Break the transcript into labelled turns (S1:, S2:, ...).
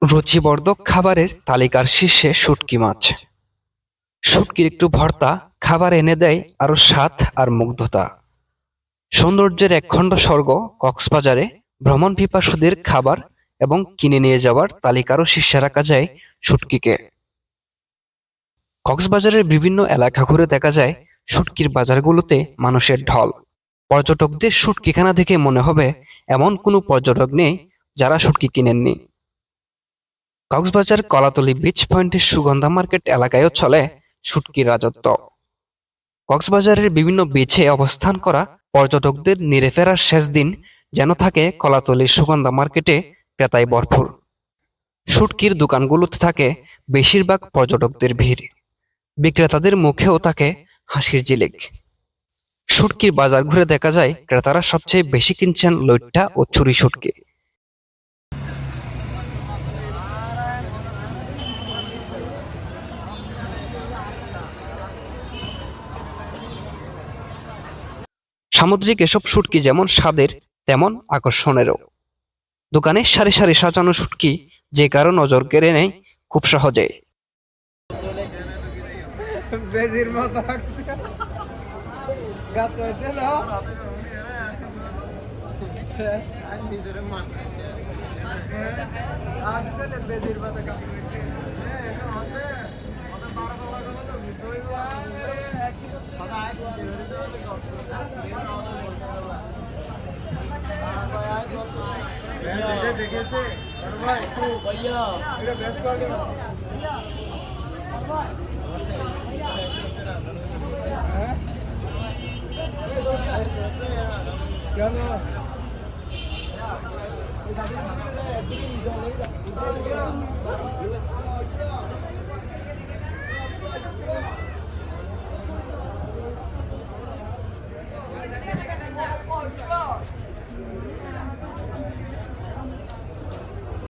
S1: রুচিবর্ধক খাবারের তালিকার শীর্ষে শুটকি মাছ। শুটকির একটু ভর্তা খাবার এনে দেয় আরো স্বাদ আর মুগ্ধতা। সৌন্দর্যের একখণ্ড স্বর্গ কক্সবাজারে ভ্রমণ পিপাসুদের খাবার এবং কিনে নিয়ে যাওয়ার তালিকারও শীর্ষে রাখা যায় শুটকিকে। কক্সবাজারের বিভিন্ন এলাকা ঘুরে দেখা যায় শুটকির বাজারগুলোতে মানুষের ঢল। পর্যটকদের শুটকিখানা দেখে মনে হবে এমন কোনো পর্যটক নেই যারা শুটকি কিনেননি। কক্সবাজার কলাতলী বিচ পয়েন্টের সুগন্ধা মার্কেট এলাকায়ও চলে শুটকির রাজত্ব। কক্সবাজারের বিভিন্ন বিচে অবস্থান করা পর্যটকদের নিরে ফেরার শেষ দিন যেন থাকে কলাতলীর সুগন্ধা মার্কেটে ক্রেতায় ভরপুর। শুটকির দোকানগুলোতে থাকে বেশিরভাগ পর্যটকদের ভিড়, বিক্রেতাদের মুখেও থাকে হাসির ঝিলিক। শুটকির বাজার ঘুরে দেখা যায় ক্রেতারা সবচেয়ে বেশি কিনছেন লইট্টা ও ছুরি শুটকি। সামুদ্রিক এসব শুটকি যেমন স্বাদের তেমন আকর্ষণেরও। দোকানে সারি সারি সাজানো শুটকি যে কারো নজর কেড়ে নেয় খুব সহজে।
S2: কেন